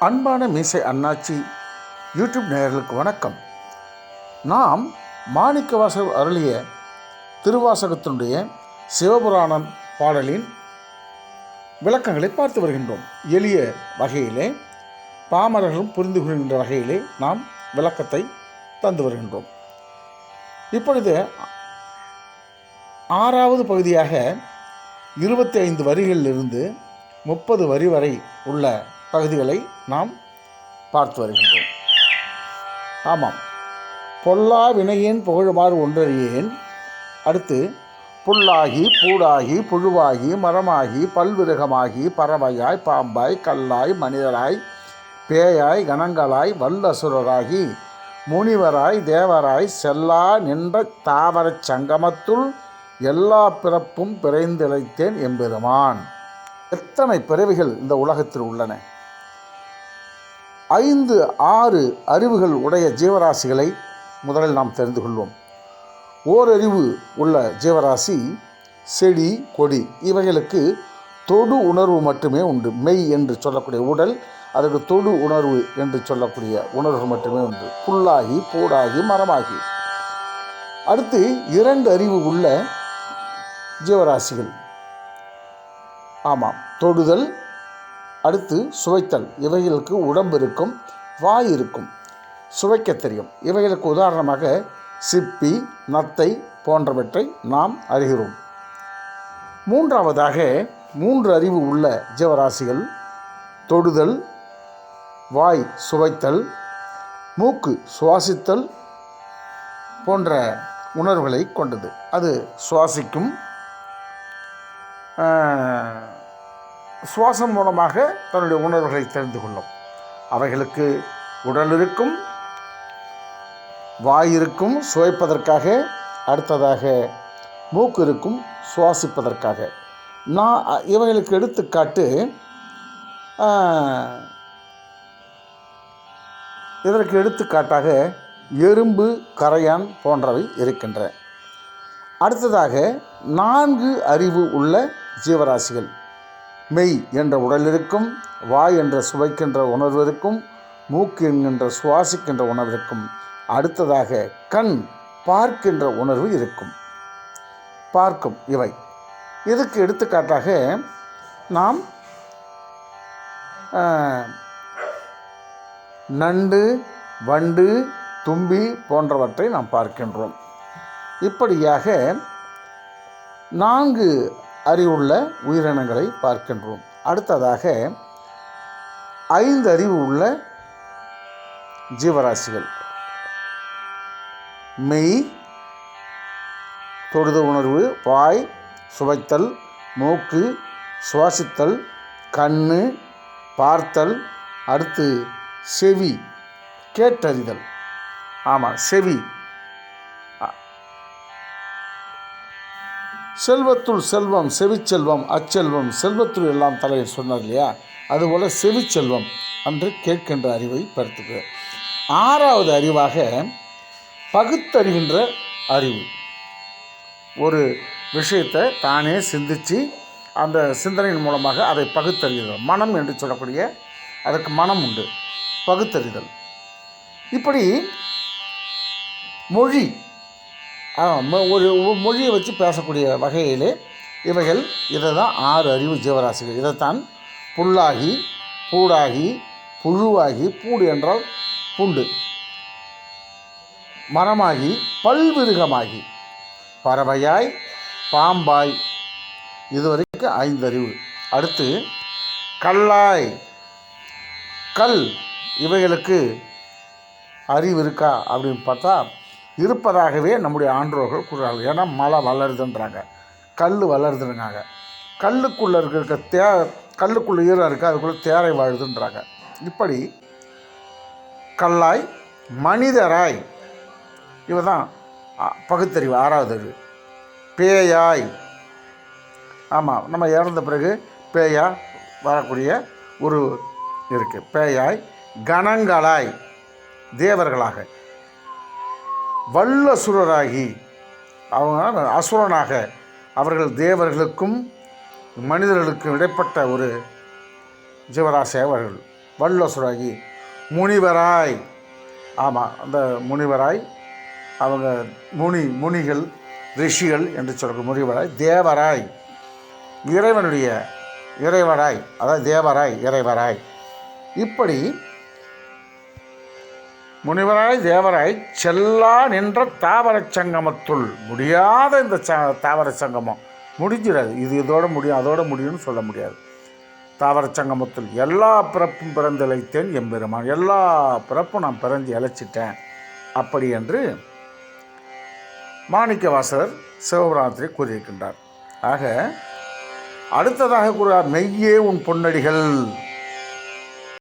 அன்பான மீசை அண்ணாச்சி யூடியூப் நேயர்களுக்கு வணக்கம். நாம் மாணிக்கவாசகர் அருளிய திருவாசகத்தினுடைய சிவபுராணம் பாடலின் விளக்கங்களை பார்த்து வருகின்றோம். எளிய வகையிலே பாமரர்களும் புரிந்து கொள்கின்ற வகையிலே நாம் விளக்கத்தை தந்து வருகின்றோம். இப்பொழுது 6வது பகுதியாக 25 வரிகளிலிருந்து 30 வரி வரை உள்ள பகுதிகளை நாம் பார்த்து வருகின்றோம். ஆமாம், பொல்லா வினையேன் புகழுமாறு ஒன்றறியேன். அடுத்து புல்லாகி பூடாகி புழுவாகி மரமாகி பல்விருகமாகி பறவையாய் பாம்பாய் கல்லாய் மனிதராய் பேயாய் கணங்களாய் வல்லசுரராகி முனிவராய் தேவராய் செல்லா நின்ற தாவரச் சங்கமத்துள் எல்லா பிறப்பும் பிறந்திழைத்தேன் எம்பெருமான். எத்தனை பிறவிகள் இந்த உலகத்தில் உள்ளன. 5, 6 அறிவுகள் உடைய ஜீவராசிகளை முதலில் நாம் தெரிந்து கொள்வோம். ஓரறிவு உள்ள ஜீவராசி செடி கொடி இவைகளுக்கு தொடு உணர்வு மட்டுமே உண்டு. மெய் என்று சொல்லக்கூடிய உடல், அதற்கு தொடு உணர்வு என்று சொல்லக்கூடிய உணர்வு மட்டுமே உண்டு. புல்லாகி பூடாகி மரமாகி. அடுத்து 2 அறிவு உள்ள ஜீவராசிகள். ஆமாம், தொடுதல், அடுத்து சுவைத்தல். இவைகளுக்கு உடம்பு இருக்கும், வாய் இருக்கும், சுவைக்க தெரியும். இவைகளுக்கு உதாரணமாக சிப்பி, நத்தை போன்றவற்றை நாம் அறிகிறோம். 3வதாக 3 அறிவு உள்ள ஜீவராசிகள் தொடுதல், வாய் சுவைத்தல், மூக்கு சுவாசித்தல் போன்ற உணர்வுகளை கொண்டது. அது சுவாசிக்கும், சுவாசம் மூலமாக தன்னுடைய உணர்வுகளை தெரிந்து கொள்ளும். அவைகளுக்கு உடல் இருக்கும், வாய் இருக்கும் சுவைப்பதற்காக, அடுத்ததாக மூக்கு இருக்கும் சுவாசிப்பதற்காக. இவைகளுக்கு எடுத்துக்காட்டு இதற்கு எடுத்துக்காட்டாக எறும்பு, கரையான் போன்றவை இருக்கின்றன. அடுத்ததாக 4 அறிவு உள்ள ஜீவராசிகள். மெய் என்ற உடல் இருக்கும், வாய் என்ற சுவைக்கின்ற உணர்வு இருக்கும், மூக்கு என்கின்ற சுவாசிக்கின்ற உணர்வு இருக்கும். அடுத்ததாக கண் பார்க்கின்ற உணர்வு இருக்கும், பார்க்கும். இவை இதுக்கு எடுத்துக்காட்டாக நாம் நண்டு, வண்டு, தும்பி போன்றவற்றை நாம் பார்க்கின்றோம். இப்படியாக 4 அறிவுள்ள உயிரினங்களை பார்க்கின்றோம். அடுத்ததாக 5 அறிவு உள்ள ஜீவராசிகள். மெய், தொடுத உணர்வு, வாய் சுவைத்தல், மூக்கு சுவாசித்தல், கண்ணு பார்த்தல், அடுத்து செவி கேட்டறிதல். ஆமாம், செவி. செல்வத்துள் செல்வம் செவிச்செல்வம் அச்செல்வம் செல்வத்துள் எல்லாம் தலையில் சொன்னார் இல்லையா, அதுபோல் செவிச்செல்வம் என்று கேட்கின்ற அறிவை பெறுத்துக்கு. 6வது அறிவாக பகுத்தறிகின்ற அறிவு. ஒரு விஷயத்தை தானே சிந்தித்து அந்த சிந்தனையின் மூலமாக அதை பகுத்தறிதல். மனம் என்று சொல்லக்கூடிய அதற்கு மனம் உண்டு, பகுத்தறிதல். இப்படி மொழி, ஒரு மொழியை வச்சு பேசக்கூடிய வகையிலே இவைகள். இதை தான் 6 அறிவு ஜீவராசிகள். இதைத்தான் புல்லாகி பூடாகி புழுவாகி, பூடு என்றால் பூண்டு, மரமாகி பல்விருகமாகி பறவையாய் பாம்பாய், இதுவரைக்கும் 5 அறிவு. அடுத்து கல்லாய் கல், இவைகளுக்கு அறிவு இருக்கா அப்படின்னு பார்த்தா இருப்பதாகவே நம்முடைய ஆன்றோர்கள் கூறுறாங்க. ஏன்னா மழை வளருதுன்றாங்க, கல் வளருதுன்றாங்க. கல்லுக்குள்ளே இருக்க கல்லுக்குள்ளே ஈரம் இருக்குது, அதுக்குள்ளே தேரை வாழுதுன்றாங்க. இப்படி கல்லாய் மனிதராய், இவ தான் பகுத்தறிவு 6வது அறிவு. பேயாய், ஆமாம், நம்ம இறந்த பிறகு பேயா வரக்கூடிய ஒரு இருக்குது. பேயாய் கணங்களாய் தேவர்களாக, வல்லசுரராகி அவங்க அசுரனாக, அவர்கள் தேவர்களுக்கும் மனிதர்களுக்கும் இடைப்பட்ட ஒரு ஜீவராசியாக அவர்கள் வல்லசுராகி முனிவராய், ஆமாம் அந்த முனிவராய், அவங்க முனிகள் ரிஷிகள் என்று சொல்கிற முனிவராய், தேவராய் இறைவனுடைய இறைவராய், அதாவது தேவராய் இறைவராய், இப்படி முனிவராய் தேவராய் செல்லா நின்ற தாவரச் சங்கமத்துள், முடியாத இந்த தாவர சங்கமம் முடிஞ்சிடாது, இது இதோட முடியும் அதோட முடியும்னு சொல்ல முடியாது. தாவரச் சங்கமத்துள் எல்லா பிறப்பும் பிறந்து இழைத்தேன் எம்பெருமான், எல்லா பிறப்பும் நான் பிறந்து இழைச்சிட்டேன் அப்படி என்று மாணிக்கவாசகர் சிவபுராணத்திலே கூறியிருக்கின்றார். ஆக அடுத்ததாக கூறுகிறார், மெய்யே உன் பொன்னடிகள்.